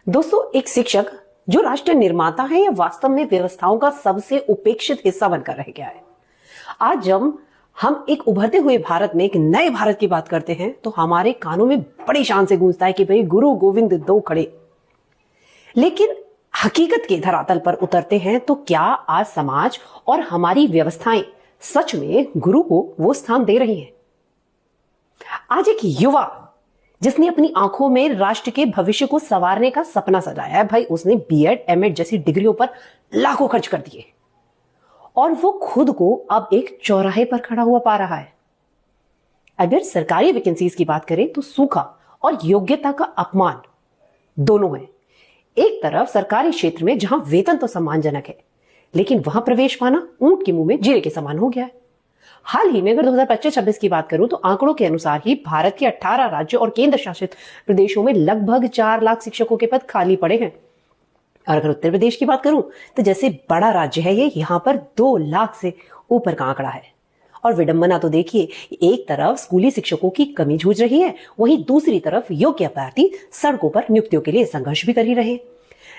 दोस्तों, एक शिक्षक जो राष्ट्र निर्माता है या वास्तव में व्यवस्थाओं का सबसे उपेक्षित हिस्सा बनकर रह गया है। आज जब हम एक उभरते हुए भारत में एक नए भारत की बात करते हैं तो हमारे कानों में बड़ी शान से गूंजता है कि भाई गुरु गोविंद दो खड़े। लेकिन हकीकत के धरातल पर उतरते हैं तो क्या आज समाज और हमारी व्यवस्थाएं सच में गुरु को वो स्थान दे रही हैं? आज एक युवा जिसने अपनी आंखों में राष्ट्र के भविष्य को संवारने का सपना सजाया है, भाई उसने बीएड एमएड जैसी डिग्रियों पर लाखों खर्च कर दिए और वो खुद को अब एक चौराहे पर खड़ा हुआ पा रहा है। अगर सरकारी वैकेंसीज की बात करें तो सूखा और योग्यता का अपमान दोनों है। एक तरफ सरकारी क्षेत्र में जहां वेतन तो सम्मानजनक है, लेकिन वहां प्रवेश पाना ऊंट के मुंह में जीरे के समान हो गया है। हाल ही में अगर 2025-26 की बात करूं तो आंकड़ों के अनुसार ही भारत के 18 राज्यों और केंद्र शासित प्रदेशों में लगभग 4 लाख शिक्षकों के पद खाली पड़े हैं। और अगर उत्तर प्रदेश की बात करूं तो जैसे बड़ा राज्य है ये, यहां पर 2 लाख से ऊपर का आंकड़ा है। और विडंबना तो देखिए, एक तरफ स्कूली शिक्षकों की कमी जूझ रही है, वहीं दूसरी तरफ योग्य अभ्यर्थी सड़कों पर नियुक्तियों के लिए संघर्ष भी कर ही रहे।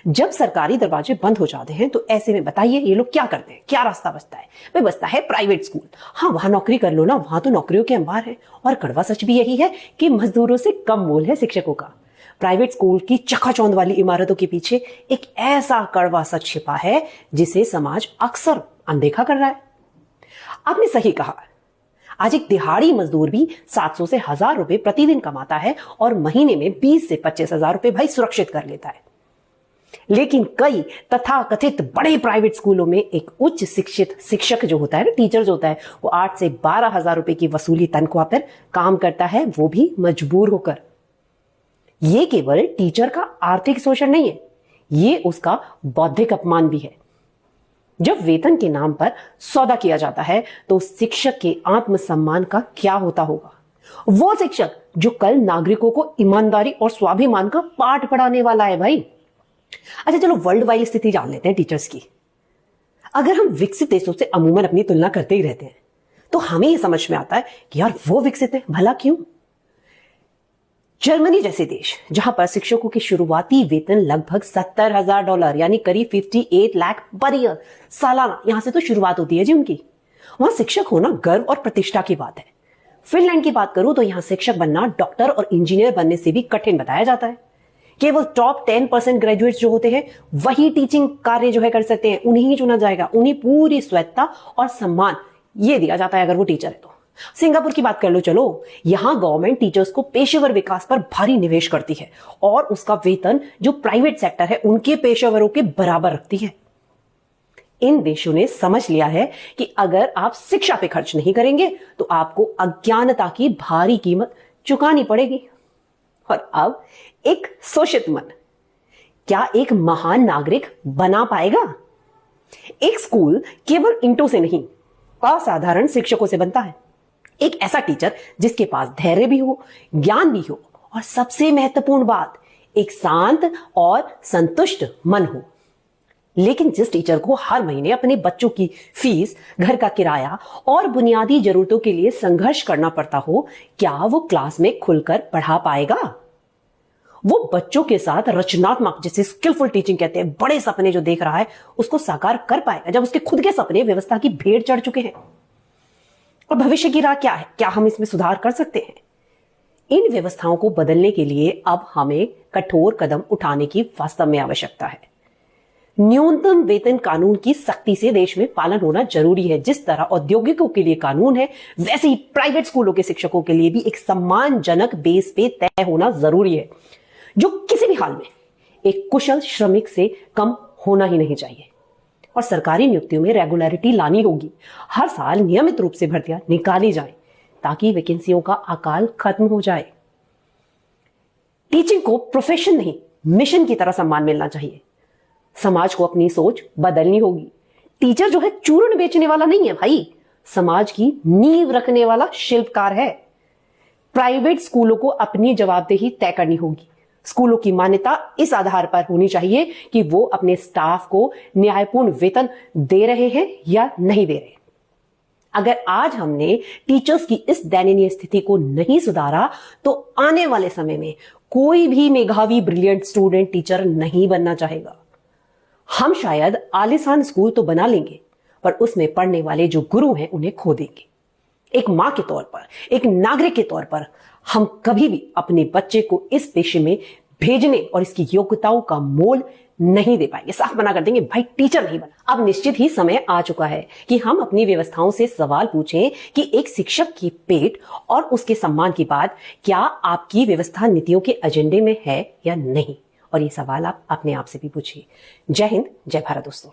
जब सरकारी दरवाजे बंद हो जाते हैं तो ऐसे में बताइए ये लोग क्या करते हैं? क्या रास्ता बचता है? भाई बचता है प्राइवेट स्कूल। हाँ, वहां नौकरी कर लो ना, वहां तो नौकरियों के अंबार है। और कड़वा सच भी यही है कि मजदूरों से कम मोल है शिक्षकों का। प्राइवेट स्कूल की चकाचौंध वाली इमारतों के पीछे एक ऐसा कड़वा सच छिपा है जिसे समाज अक्सर अनदेखा कर रहा है। आपने सही कहा, आज एक दिहाड़ी मजदूर भी 700 से 1000 रुपए प्रतिदिन कमाता है और महीने में 20 से 25 हजार रुपए भाई सुरक्षित कर लेता है। लेकिन कई तथाकथित बड़े प्राइवेट स्कूलों में एक उच्च शिक्षित शिक्षक जो होता है ना, टीचर जो होता है, वो 8 से 12 हजार रुपए की वसूली तनख्वाह पर काम करता है, वो भी मजबूर होकर। ये केवल टीचर का आर्थिक शोषण नहीं है, ये उसका बौद्धिक अपमान भी है। जब वेतन के नाम पर सौदा किया जाता है तो शिक्षक के आत्मसम्मान का क्या होता होगा? वो शिक्षक जो कल नागरिकों को ईमानदारी और स्वाभिमान का पाठ पढ़ाने वाला है भाई। अच्छा चलो, वर्ल्ड वाइड स्थिति जान लेते हैं टीचर्स की। अगर हम विकसित देशों से अमूमन अपनी तुलना करते ही रहते हैं तो हमें यह समझ में आता है कि यार वो विकसित है, भला क्यों? जर्मनी जैसे देश जहां पर शिक्षकों की शुरुआती वेतन लगभग $70,000 यानी करीब 58 लाख पर ईयर सालाना, यहां से तो शुरुआत होती है जी उनकी। वहां शिक्षक होना गर्व और प्रतिष्ठा की बात है। फिनलैंड की बात करूं तो यहां शिक्षक बनना डॉक्टर और इंजीनियर बनने से भी कठिन बताया जाता है। केवल टॉप 10% ग्रेजुएट्स जो होते हैं वही टीचिंग कार्य जो है कर सकते हैं, उन्हें ही चुना जाएगा, उन्हें पूरी स्वायत्ता और सम्मान ये दिया जाता है अगर वो टीचर है तो। सिंगापुर की बात कर लो चलो, यहां गवर्नमेंट टीचर्स को पेशेवर विकास पर भारी निवेश करती है और उसका वेतन जो प्राइवेट सेक्टर है उनके पेशेवरों के बराबर रखती है। इन देशों ने समझ लिया है कि अगर आप शिक्षा पे खर्च नहीं करेंगे तो आपको अज्ञानता की भारी कीमत चुकानी पड़ेगी। और अब एक शोषित मन क्या एक महान नागरिक बना पाएगा? एक स्कूल केवल ईंटों से नहीं, असाधारण शिक्षकों से बनता है। एक ऐसा टीचर जिसके पास धैर्य भी हो, ज्ञान भी हो और सबसे महत्वपूर्ण बात, एक शांत और संतुष्ट मन हो। लेकिन जिस टीचर को हर महीने अपने बच्चों की फीस, घर का किराया और बुनियादी जरूरतों के लिए संघर्ष करना पड़ता हो, क्या वो क्लास में खुलकर पढ़ा पाएगा? वो बच्चों के साथ रचनात्मक, जिसे स्किलफुल टीचिंग कहते हैं, बड़े सपने जो देख रहा है उसको साकार कर पाएगा जब उसके खुद के सपने व्यवस्था की भेड़ चढ़ चुके हैं? और भविष्य की राह क्या है? क्या हम इसमें सुधार कर सकते हैं? इन व्यवस्थाओं को बदलने के लिए अब हमें कठोर कदम उठाने की वास्तव में आवश्यकता है। न्यूनतम वेतन कानून की सख्ती से देश में पालन होना जरूरी है। जिस तरह औद्योगिकों के लिए कानून है, वैसे ही प्राइवेट स्कूलों के शिक्षकों के लिए भी एक सम्मानजनक बेस पे तय होना जरूरी है, जो किसी भी हाल में एक कुशल श्रमिक से कम होना ही नहीं चाहिए। और सरकारी नियुक्तियों में रेगुलरिटी लानी होगी। हर साल नियमित रूप से भर्तियां निकाली जाएं ताकि वैकेंसियों का अकाल खत्म हो जाए। टीचिंग को प्रोफेशन नहीं, मिशन की तरह सम्मान मिलना चाहिए। समाज को अपनी सोच बदलनी होगी। टीचर जो है चूर्ण बेचने वाला नहीं है भाई, समाज की नींव रखने वाला शिल्पकार है। प्राइवेट स्कूलों को अपनी जवाबदेही तय करनी होगी। स्कूलों की मान्यता इस आधार पर होनी चाहिए कि वो अपने स्टाफ को न्यायपूर्ण वेतन दे रहे हैं या नहीं दे रहे। अगर आज हमने टीचर्स की इस दयनीय स्थिति को नहीं सुधारा तो आने वाले समय में कोई भी मेधावी ब्रिलियंट स्टूडेंट टीचर नहीं बनना चाहेगा। हम शायद आलीशान स्कूल तो बना लेंगे, पर उसमें पढ़ने वाले जो गुरु हैं उन्हें खो देंगे। एक मां के तौर पर, एक नागरिक के तौर पर हम कभी भी अपने बच्चे को इस पेशे में भेजने और इसकी योग्यताओं का मोल नहीं दे पाएंगे। साफ मना कर देंगे, भाई टीचर नहीं बना। अब निश्चित ही समय आ चुका है कि हम अपनी व्यवस्थाओं से सवाल पूछें कि एक शिक्षक की पेट और उसके सम्मान की बात क्या आपकी व्यवस्था नीतियों के एजेंडे में है या नहीं। और ये सवाल आप अपने आप से भी पूछिए। जय हिंद, जय भारत दोस्तों।